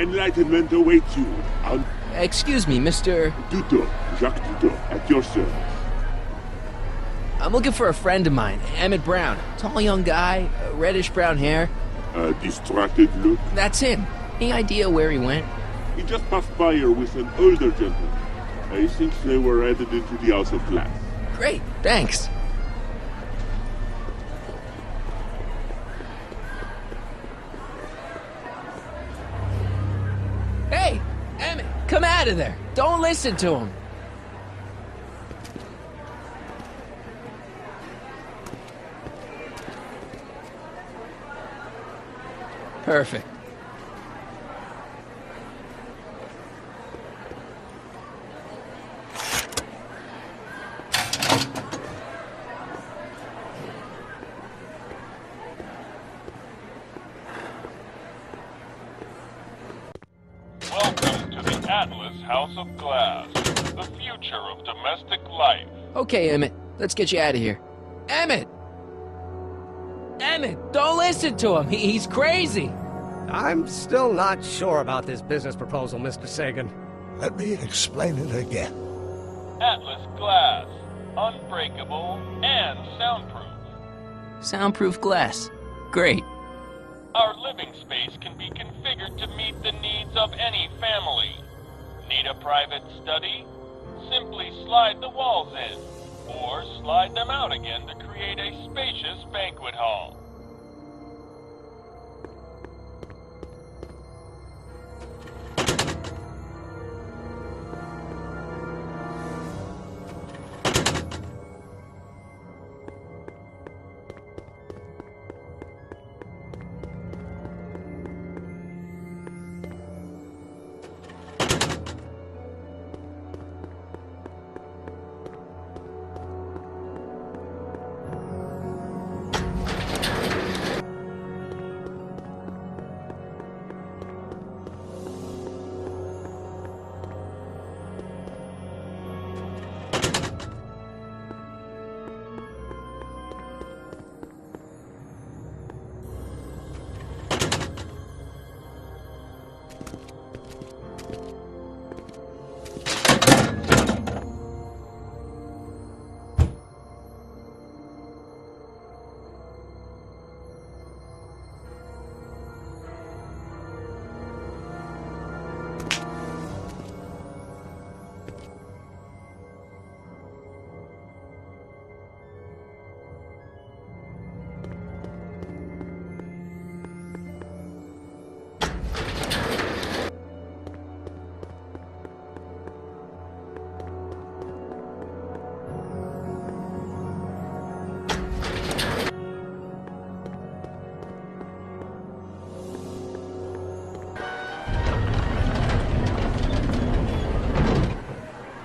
Enlightenment awaits you. Excuse me, Mr. Duto, Jacques Duto, at your service. I'm looking for a friend of mine, Emmett Brown. Tall young guy, reddish-brown hair. Distracted look. That's him. Any idea where he went? He just passed by here with an older gentleman. I think they were headed into the House of Glass. Great, thanks. Hey, Emmett, come out of there. Don't listen to him. Perfect. Welcome to the Atlas House of Glass, the future of domestic life. Okay, Emmett, let's get you out of here. Emmett! Emmett, don't listen to him. He's crazy. I'm still not sure about this business proposal, Mr. Sagan. Let me explain it again. Atlas Glass, unbreakable and soundproof. Soundproof glass. Great. Our living space can be configured to meet the needs of any family. Need a private study? Simply slide the walls in, or slide them out again to create a spacious banquet hall.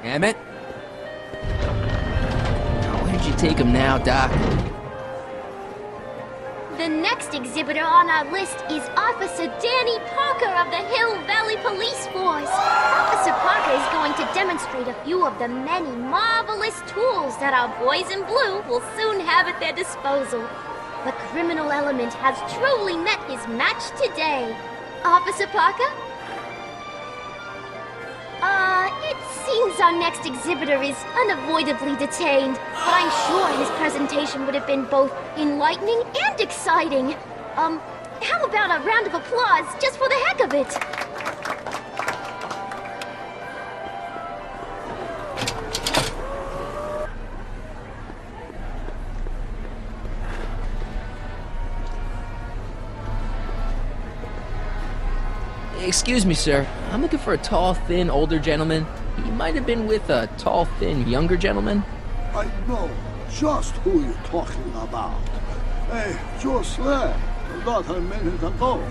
Emmett? Where'd you take him now, Doc? The next exhibitor on our list is Officer Danny Parker of the Hill Valley Police Force. Officer Parker is going to demonstrate a few of the many marvelous tools that our boys in blue will soon have at their disposal. The criminal element has truly met his match today. Officer Parker? It seems our next exhibitor is unavoidably detained, but I'm sure his presentation would have been both enlightening and exciting. How about a round of applause just for the heck of it? Excuse me, sir. I'm looking for a tall, thin, older gentleman. He might have been with a tall, thin, younger gentleman. I know just who you're talking about. They just left not a minute ago.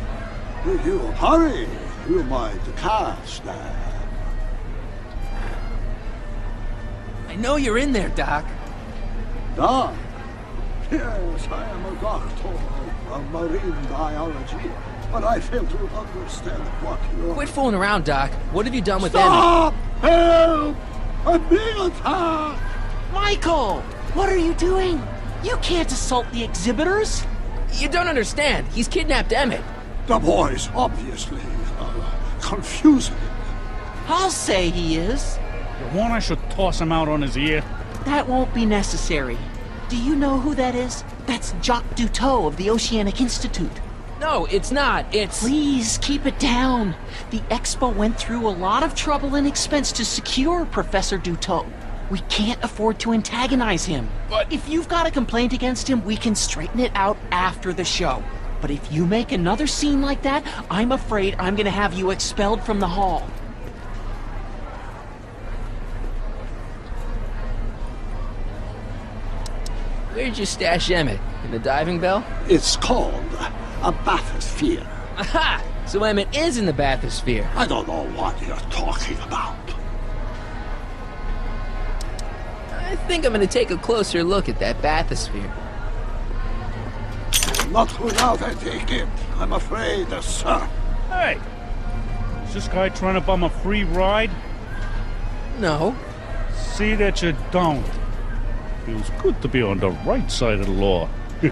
If you hurry, you might catch them. I know you're in there, Doc. Doc? Yes, I am a doctor of marine biology, but I fail to understand what you're... Quit fooling around, Doc. What have you done with Stop! Help! I'm being attacked! Michael! What are you doing? You can't assault the exhibitors! You don't understand. He's kidnapped Emmett. The boys, obviously, confusing. I'll say he is. You want I should toss him out on his ear? That won't be necessary. Do you know who that is? That's Jacques Duteau of the Oceanic Institute. No, it's not. It's... Please, keep it down. The Expo went through a lot of trouble and expense to secure Professor Duteau. We can't afford to antagonize him. But... If you've got a complaint against him, we can straighten it out after the show. But if you make another scene like that, I'm afraid I'm gonna have you expelled from the hall. Where'd you stash Emmett? In the diving bell? It's called a bathysphere. Aha! So Emmett is in the bathysphere. I don't know what you're talking about. I think I'm gonna take a closer look at that bathysphere. Not without a ticket, I'm afraid, sir. Hey! Is this guy trying to bum a free ride? No. See that you don't. Feels good to be on the right side of the law. You're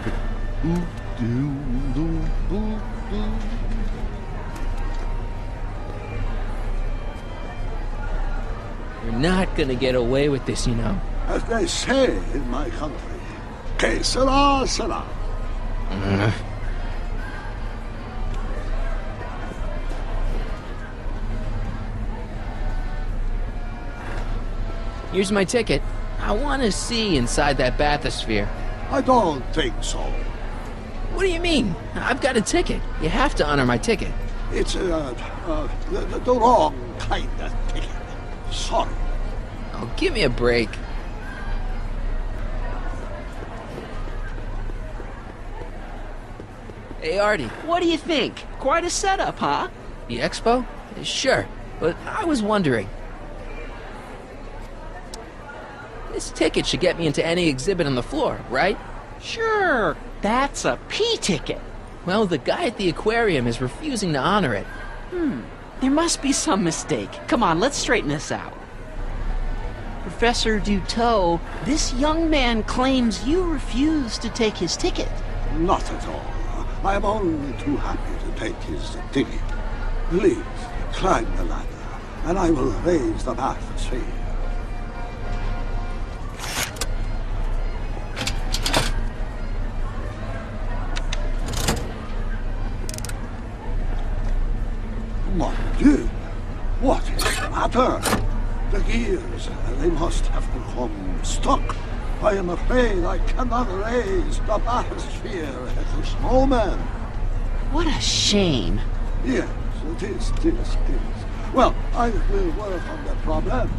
not gonna get away with this, you know. As they say in my country, que sera, sera. Here's my ticket. I want to see inside that bathysphere. I don't think so. What do you mean? I've got a ticket. You have to honor my ticket. It's the wrong kind of ticket. Sorry. Oh, give me a break. Hey, Artie. What do you think? Quite a setup, huh? The expo? Sure, but I was wondering. This ticket should get me into any exhibit on the floor, right? Sure. That's a P ticket. Well, the guy at the aquarium is refusing to honor it. There must be some mistake. Come on, let's straighten this out. Professor Duteau, this young man claims you refused to take his ticket. Not at all. I am only too happy to take his ticket. Please, climb the ladder, and I will raise the bathysphere. Mon Dieu! What is the matter? The gears, they must have become stuck. I am afraid I cannot raise the bathysphere at this moment. What a shame. Yes, it is. Well, I will work on the problem.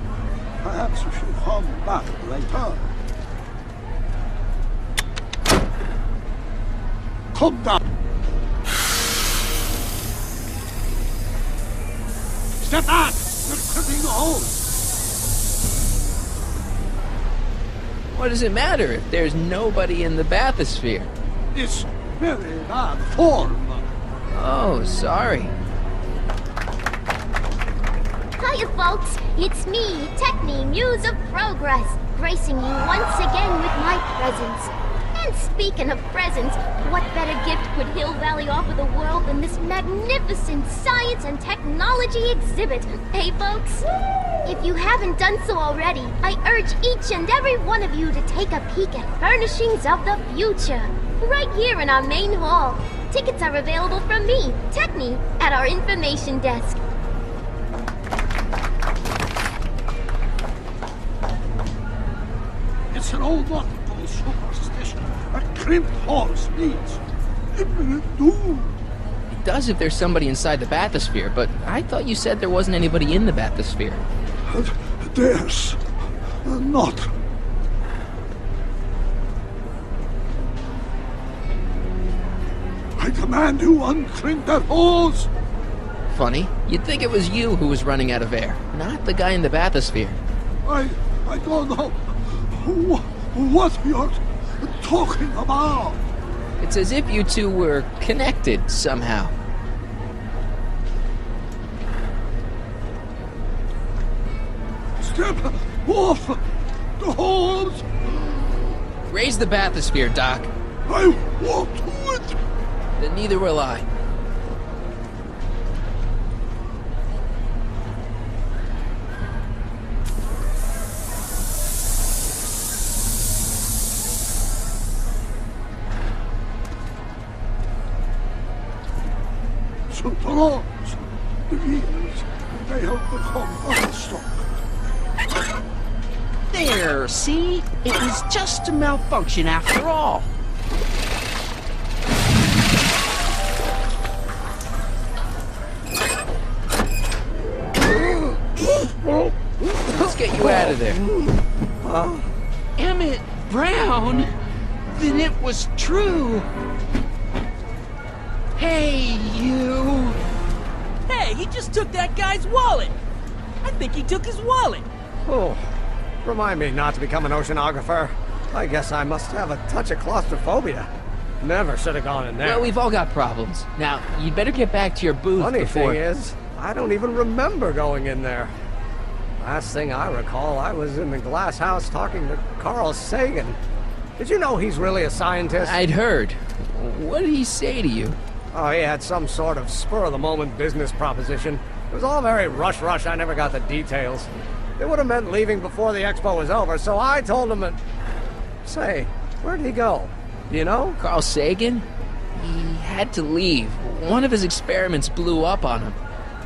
Perhaps you should come back later. Come down. Step back! You're tripping the hose! What does it matter if there's nobody in the bathysphere? It's very bad form. Oh, sorry. Hiya, folks. It's me, Techni, Muse of Progress, gracing you once again with my presence. And speaking of presents, what better gift could Hill Valley offer the world than this magnificent science and technology exhibit? Hey, folks? If you haven't done so already, I urge each and every one of you to take a peek at Furnishings of the Future, right here in our main hall. Tickets are available from me, Techni, at our information desk. It's an old nautical superstition. A crimped horse means imminent doom. It does if there's somebody inside the bathysphere, but I thought you said there wasn't anybody in the bathysphere. There's not. I command you uncrimp that hose. Funny. You'd think it was you who was running out of air, not the guy in the bathysphere. I don't know what you're talking about. It's as if you two were connected somehow. Step off the hose. Raise the bathysphere, Doc. I won't do it. Then neither will I. to bronze. The gears, they have become unstuck. There, see? It was just a malfunction after all. Let's get you out of there. Emmett Brown? Then it was true. Hey, you. Hey, he just took that guy's wallet. I think he took his wallet. Oh, remind me not to become an oceanographer. I guess I must have a touch of claustrophobia. Never should have gone in there. Well, we've all got problems. Now, you'd better get back to your booth Funny before... thing is, I don't even remember going in there. Last thing I recall, I was in the glass house talking to Carl Sagan. Did you know he's really a scientist? I'd heard. What did he say to you? Oh, he had some sort of spur-of-the-moment business proposition. It was all very rush. I never got the details. It would have meant leaving before the expo was over, so I told him that... Say, where'd he go? Do you know? Carl Sagan? He had to leave. One of his experiments blew up on him.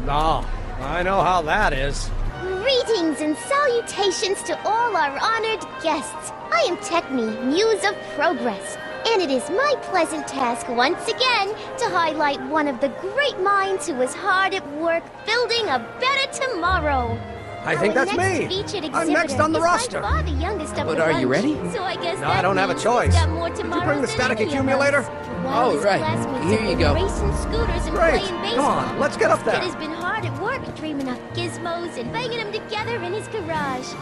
No, I know how that is. Greetings and salutations to all our honored guests. I am Techne, Muse of Progress, and it is my pleasant task once again to highlight one of the great minds who is hard at work building a better tomorrow. I think that's me. I'm next on the roster. But are you ready? So I guess No, I don't have a choice. Did you bring the static accumulator? Oh, right. Here you go. Racing scooters and Great. playing Come baseball. on, let's get up Kid there. has been hard at work dreaming up gizmos and banging them together in his garage.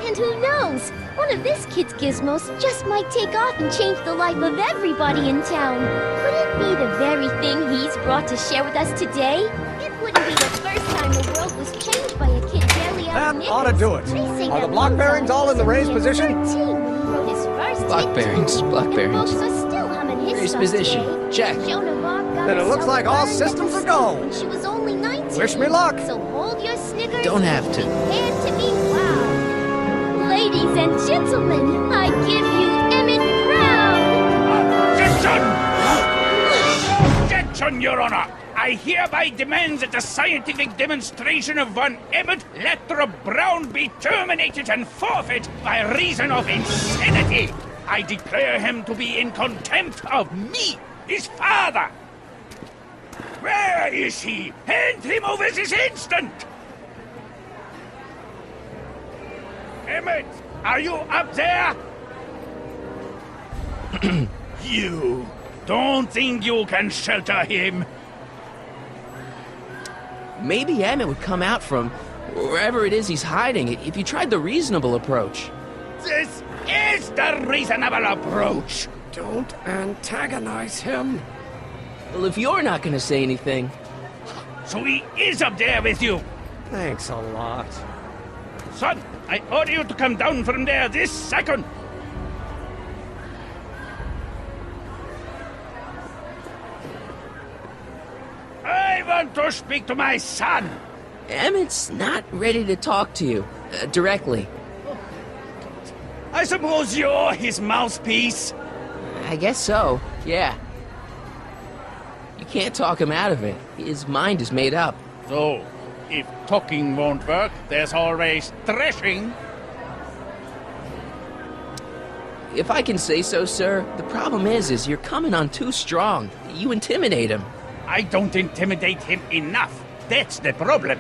And who knows? One of this kid's gizmos just might take off and change the life of everybody in town. Could it be the very thing he's brought to share with us today? It wouldn't be the first time the world was changed by a kid barely out That ought to do it. Are the block bearings all in the raised position? Block bearings, block bearings. Raised position, check. Then it looks like all systems are go. She was only 19. Wish me luck. So hold your Snickers. Don't have to. Prepare to be wowed. Ladies and gentlemen, I give you Emmett Brown. Objection! Objection, Your Honor! I hereby demand that the scientific demonstration of one Emmett Lathrop Brown be terminated and forfeit by reason of insanity. I declare him to be in contempt of me, his father. Where is he? Hand him over this instant! Emmett, are you up there? You don't think you can shelter him? Maybe Emmett would come out from wherever it is he's hiding if you tried the reasonable approach. This is the reasonable approach. Don't antagonize him. Well, if you're not going to say anything... So he is up there with you. Thanks a lot. Son, I order you to come down from there this second. I want to speak to my son. Emmett's not ready to talk to you directly. I suppose you're his mouthpiece. I guess so, yeah. You can't talk him out of it. His mind is made up. So, if talking won't work, there's always threshing. If I can say so, sir, the problem is you're coming on too strong. You intimidate him. I don't intimidate him enough. That's the problem.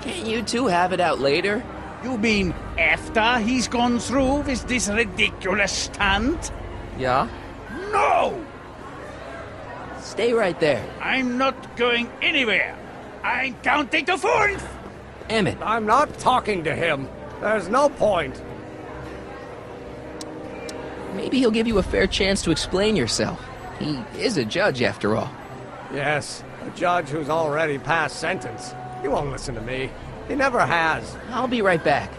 Can't you two have it out later? You mean after he's gone through with this ridiculous stunt? Yeah? No! Stay right there. I'm not going anywhere. I'm counting to 4. Emmett. I'm not talking to him. There's no point. Maybe he'll give you a fair chance to explain yourself. He is a judge, after all. Yes, a judge who's already passed sentence. He won't listen to me. He never has. I'll be right back.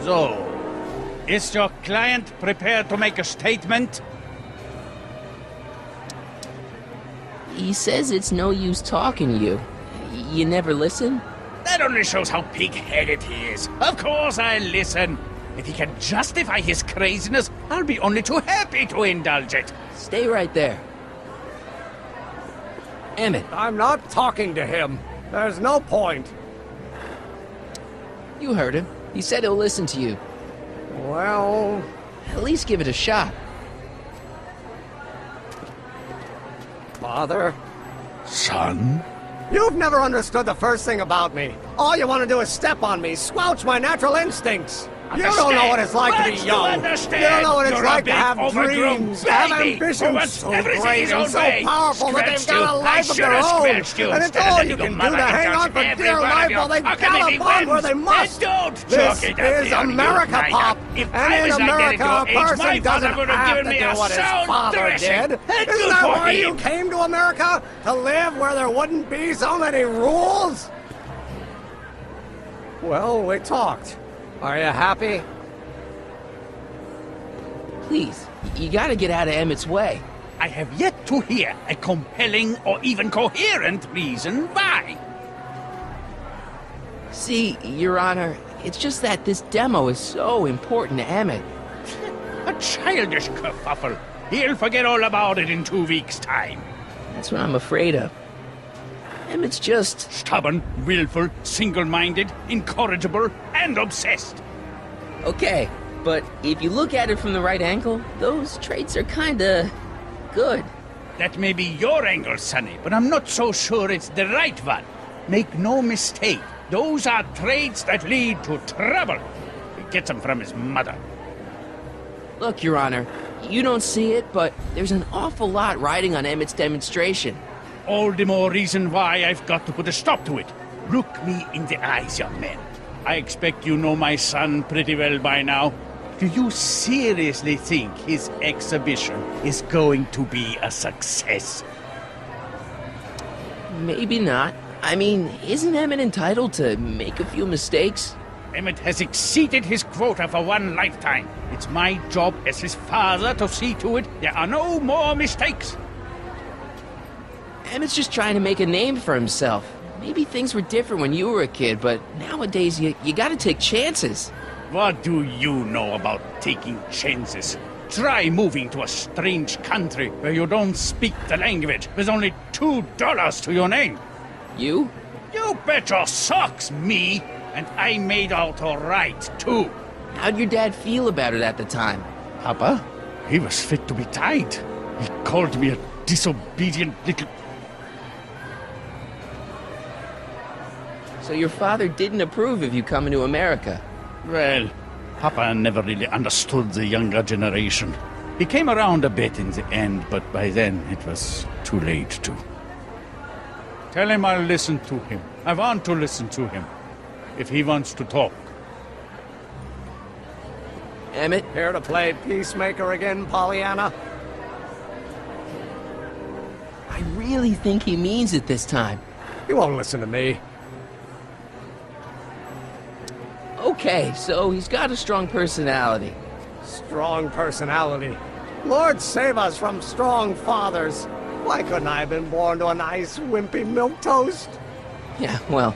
So, is your client prepared to make a statement? He says it's no use talking to you. You never listen? That only shows how pig-headed he is. Of course I listen. If he can justify his craziness, I'll be only too happy to indulge it. Stay right there. Emmett, I'm not talking to him. There's no point. you heard him. He said he'll listen to you. Well... At least give it a shot. Father? Son? You've never understood the first thing about me. All you want to do is step on me, squelch my natural instincts. You don't know what it's like to be young. You don't know what it's like to have dreams, have ambitions so great and so powerful that they've got a life of their own. And it's all you can do to hang on for dear life while they gallop on where they must. This is America, Pop. And in America, a person doesn't have to do what his father did. Isn't that why you came to America? To live where there wouldn't be so many rules? Well, we talked. Are you happy? Please, you gotta get out of Emmett's way. I have yet to hear a compelling or even coherent reason why. See, Your Honor, it's just that this demo is so important to Emmett. A childish kerfuffle. He'll forget all about it in 2 weeks' time. That's what I'm afraid of. Emmett's just... Stubborn, willful, single-minded, incorrigible, and obsessed. Okay, but if you look at it from the right angle, those traits are kinda... good. That may be your angle, Sonny, but I'm not so sure it's the right one. Make no mistake, those are traits that lead to trouble. He gets them from his mother. Look, Your Honor, you don't see it, but there's an awful lot riding on Emmett's demonstration. All the more reason why I've got to put a stop to it. Look me in the eyes, young man. I expect you know my son pretty well by now. Do you seriously think his exhibition is going to be a success? Maybe not. I mean, isn't Emmett entitled to make a few mistakes? Emmett has exceeded his quota for one lifetime. It's my job as his father to see to it there are no more mistakes. Emmett's just trying to make a name for himself. Maybe things were different when you were a kid, but nowadays you gotta take chances. What do you know about taking chances? Try moving to a strange country where you don't speak the language with only $2 to your name. You? You bet your socks, me! And I made out all right, too. How'd your dad feel about it at the time? Papa? He was fit to be tied. He called me a disobedient little... So your father didn't approve of you coming to America? Well, Papa never really understood the younger generation. He came around a bit in the end, but by then it was too late to. Tell him I'll listen to him. I want to listen to him. If he wants to talk. Emmett, here to play peacemaker again, Pollyanna? I really think he means it this time. He won't listen to me. Okay, so he's got a strong personality. Strong personality. Lord save us from strong fathers. Why couldn't I have been born to a nice, wimpy milquetoast? Yeah, well,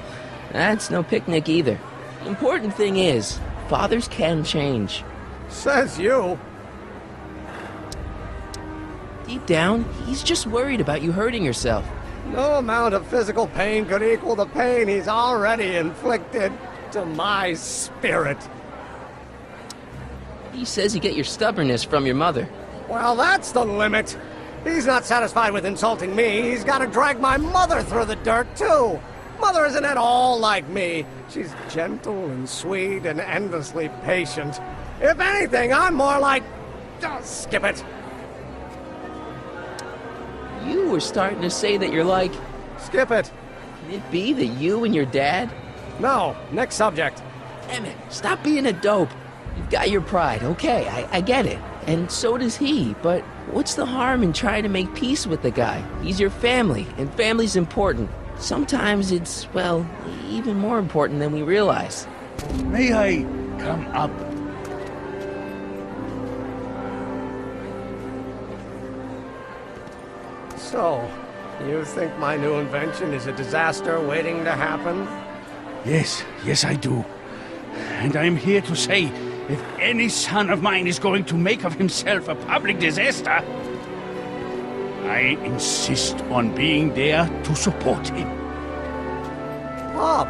that's no picnic either. The important thing is, fathers can change. Says you. Deep down, he's just worried about you hurting yourself. No amount of physical pain could equal the pain he's already inflicted to my spirit. He says you get your stubbornness from your mother. Well, that's the limit. He's not satisfied with insulting me. He's got to drag my mother through the dirt, too. Mother isn't at all like me. She's gentle and sweet and endlessly patient. If anything, I'm more like... skip it. You were starting to say that you're like... Skip it. Can it be that you and your dad... No, next subject. Emmett, stop being a dope. You've got your pride, okay, I get it. And so does he, but what's the harm in trying to make peace with the guy? He's your family, and family's important. Sometimes it's, well, even more important than we realize. May I come up? So, you think my new invention is a disaster waiting to happen? Yes, I do. And I'm here to say, If any son of mine is going to make of himself a public disaster, I insist on being there to support him. Pop!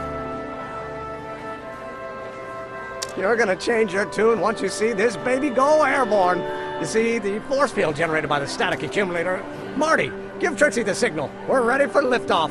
You're gonna change your tune once you see this baby go airborne. You see, the force field generated by the static accumulator. Marty, give Trixie the signal. We're ready for liftoff.